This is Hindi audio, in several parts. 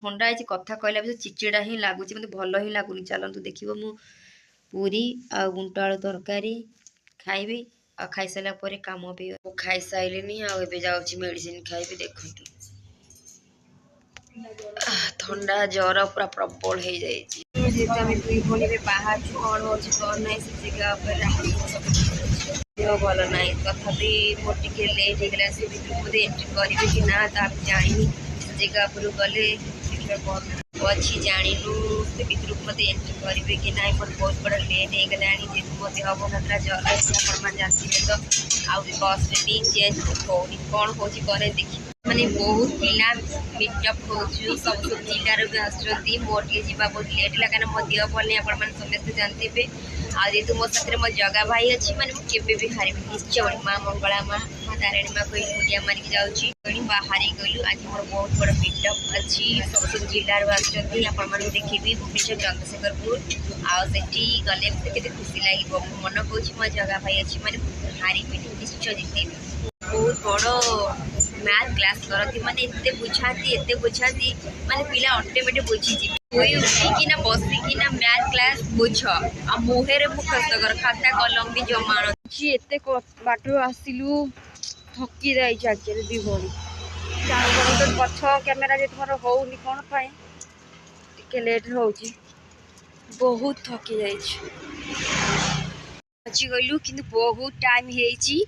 थंडा है कथा कहला भी चिचिड़ा ही लगुच मत भल ही लगुनि चलतु देखिए मु पूरी आ गुंट आलू तरकारी खाइबी आ खाई सारा पर काम भी खाई सारे आबे जाऊँ मेडिसिन खाइबी देखते थंडा जर पूरा प्रबल हो जाए दुई भणी बाहर कौन हो कौन ना से जगह देह भल ना तथापि मोर टे लेट होगा से मुझे एंट्री करेंगे कि ना जानी जगह पर गले देखा कौन अच्छी जानू से भितर मत एंट्री करेंगे कि ना मोर बहुत बड़ा लेट हो गला जेहतु मो देह भल जर आप जानते तो आउ बस चेंज होनी कौन हो देखिए माने बहुत पिला मीटअप हो सब जिलार भी आसुँच मोर टे जा बहुत लेट है कहीं मो देह भल नहीं आप समस्त जानते हैं आदि मो साथ मो जगह भाई अच्छी मैंने मुझे भी हार निश्चय माँ मंगला माँ माँ तारिणी माँ कोई मुंडिया मारिक जाऊँगी बाहर गलु आज मोर बहुत बड़ा मीटअप अच्छी सब जिलार आसुँच आप देखी भुवनेश्वर चंद्रशेखरपुर आठी गले मत खुशी लगे मन कौच मो जगह भाई अच्छी मैंने हारी निश्चय जीते बहुत बड़ मैथ क्लास करती माने एते बुझाती माने पिला ऑटोमेटिक बुझी कोई उठिकिना बसिकिना मैथ क्लास बुझ आ मुहेरे मुखस्त कर खाता कलम भी जमा एते बाट आसिलु थकी जाई चाचेर दी भरी तो पछ कैमेरा जे तुमर होउनी कोन पाए टिके लेट होउची बहुत थकी जाई छी गइलु किंतु बहुत टाइम हेची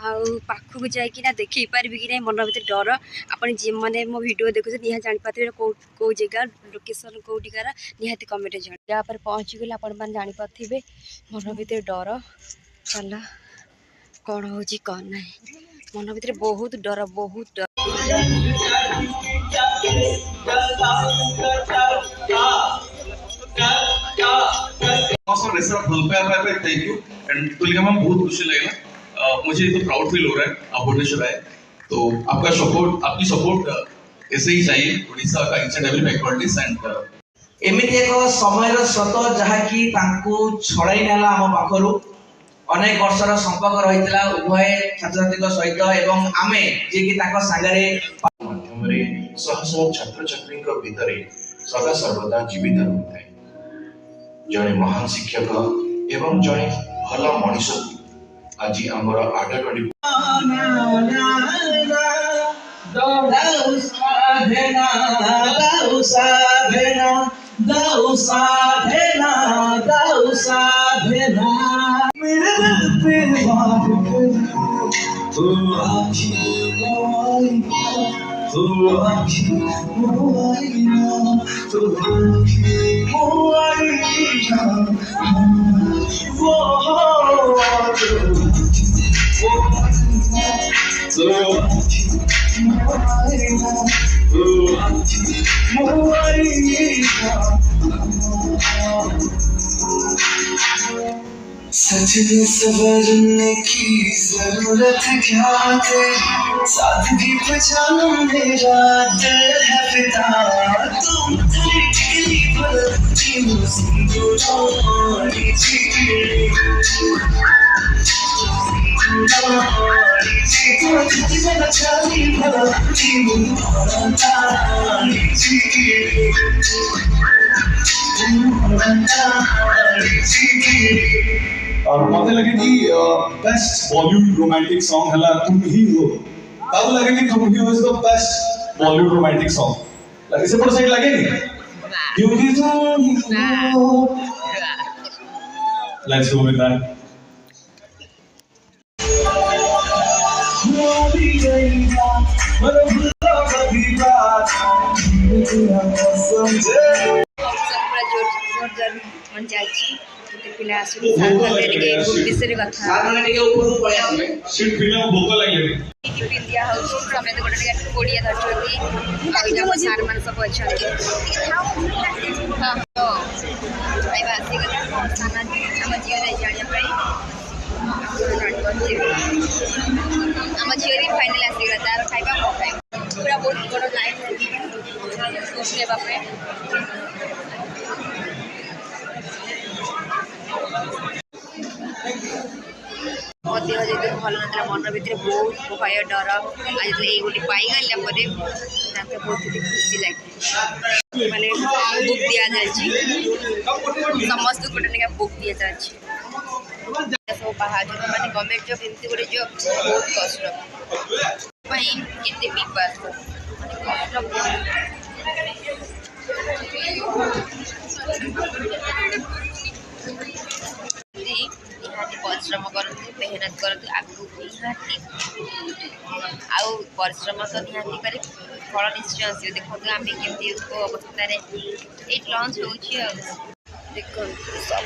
पाखक जाइना देखी पारि कि मन भर डर आपन जी मैंने मो वीडियो देखुचे निहा जान पाते कौ जगह लोकेशन कौटिकार निहाती कमेंट जान जहाँ पहुँची गले आपण जान पारे मन भर डर चल कौन हो कौन ना मन भर बहुत डर बहुत डर thank you and Tulika ma'am बहुत खुशी लगेगा मुझे तो प्राउड फील हो रहा है आप भुवनेश्वर आए तो आपका सपोर्ट आपकी सपोर्ट ऐसे ही चाहिए उड़ीसा का each and every faculties and एमिति एक समय सत जहाँकि छड़ाई नेला आम पाखर अनेक वर्षर संपर्क रही उभय छात्र छात्री सहित एवं आमे जे कि सांगरे माध्यम शह शह छात्र छात्री भितर सदा सर्वदा जीवित रहता है जड़े महान शिक्षक एवं जड़े भल मनीष आज आमर आगगाड़ी सजने सवरने की जरूरत क्या तेरी सादगी पहचानो मेरा दिल है फिदा तुम टिकली भरती मुझे जी और मत लगे कि बेस्ट बॉलीवुड रोमांटिक सॉन्ग हला तुम ही हो तब लगे कि तुम ही हो is the best Bollywood romantic song लगे से पर साइड लगे नहीं क्योंकि तुम हो लेट्स गो विद दैट मन जाइए पिला आसुनी साथ टिके भुवनेश्वर कथा सीट फिल्म भोक लागले टिफिन दिया हो समेत गोटे टिके कोड़िया धरछती आ सार मान सब अच्छा खाइबा आसी गला साना आम झील जाए जानिया पाई आम झील फाइनल आसीगला तार खाइबा मो खाइबा पूरा बहुत बड़ लाइन खुश नेबा पे मो देह देह भल ना मन भितर बहुत भय डर आज ये गोटे पाईगला बहुत खुशी लगे माने बुक दि जाए समस्त गोटे निका बुक दि जाए सब बाहर माने गवर्नमेंट जॉब एमती गोटे जॉब बहुत कष्ट केते पेपर निहाती परिश्रम करते मेहनत करते आगू निहाती आउ परिश्रम तो निहाती करे फल निश्चय आस देखो आम केमती अवस्था ये लंच हो देखो सब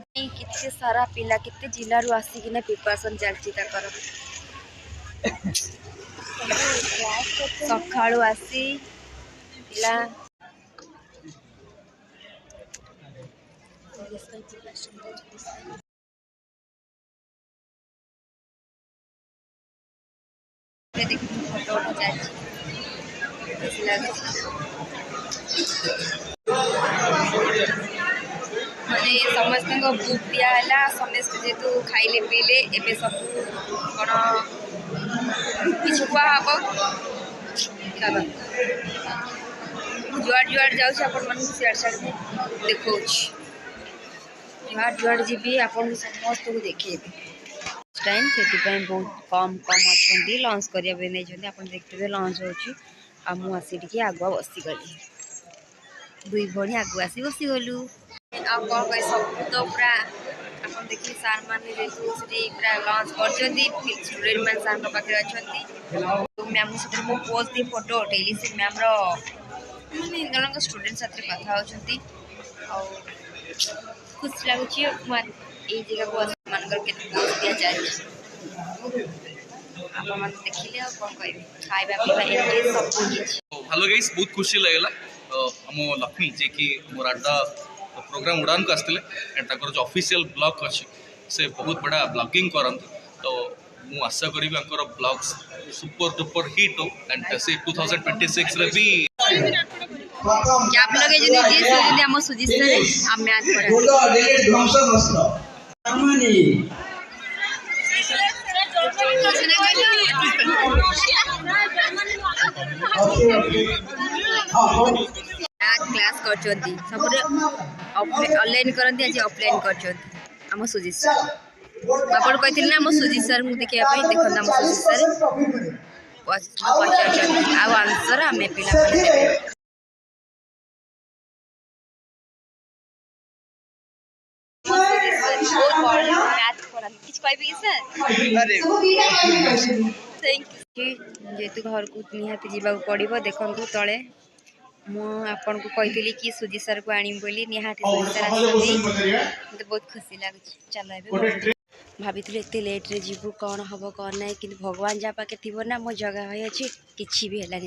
केते सारा पिला केते जिल्लारू आसिकिना प्रिपरेशन चलती सकाळू आसी पिला फोटो उठा माने समस्त बुक दिहला समस्त जेतु खाइले पीले एबे सब कौन किछ कुआ हम जुआड़ जुआड़ जाऊँ आपण मन सियाड़ सियाड़ देखो जुआड़ जुआड़ जी आपन समस्त को देखे टाइम से बहुत कम कम अच्छा लंच करिया पे नहीं आप देखते लंच हो आसी आगुआ बसीगली दुई भणी आगु आसी बसीगलु आ कौन कह सब तो पूरा आप देखिए सार मैंने पूरा लंच कर स्टूडेंट मैंने सार पाखे अच्छा मैम से मो पोस्ट दी फोटो उठेली से मैम मैंने जन स्टूडेंट साथ कथा होती खुशी लगुच ये जगह को मानकर के पोस्ट दि जाए आप देखिले कौन कह खाଇବା ପିଇବା सब कुछ हेलो गाइस बहुत खुशी लगेगा आम लक्ष्मी जे कि मोर आडा प्रोग्राम उड़ान को आसते एंड तक जो ऑफिशियल ब्लॉग अच्छे से बहुत बड़ा ब्लॉगिंग करते तो मु आशा करी ब्लॉग्स सुपर डुपर हिट हो एंड से 2026 रे भी क्या आप लोग जो हम सुजित सर हम मैथ पढ़ा क्लास कर सब ऑनलाइन करती आज ऑफलाइन कर सुजित सर आप कहते ना आम सुजित सर को देखा देखते आम सुजित सर पचार आंसर आम पिला जेहेतु घर को निहाती जावाक पड़ो देखु तले मुझे कही कि सुजित सर को आनी बोली निहाती सुजित सर मत बहुत खुशी लगुच चलो भाभी एत लेट्रे जीवु कौन हम कौन ना कि भगवान जहाँ पाखे थी ना मो जगह भाई अच्छी किसी भी है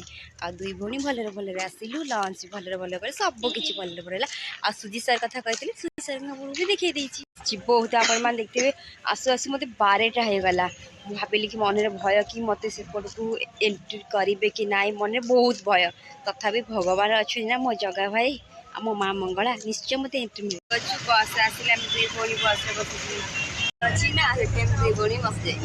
आ दुई भौणी भलरे भलरे आसिलु लंच भलरे भल कर सब किसी भलरे भल आ सुजित सर कथा कही सुजित सर भी देखी जीव बहुत आपण देखते आसु आसु मत 12टा हो गला भाविली कि मन भय कि मत सेपट को एंट्री करेंगे कि ना मन बहुत भय तथापि भगवान अच्छे ना मो जगह भाई आ मो माँ मंगला निश्चय मत एंट्री मिल बस आसिले दुई भौणी बस बस अच्छी ना दुई भौणी बस जाए।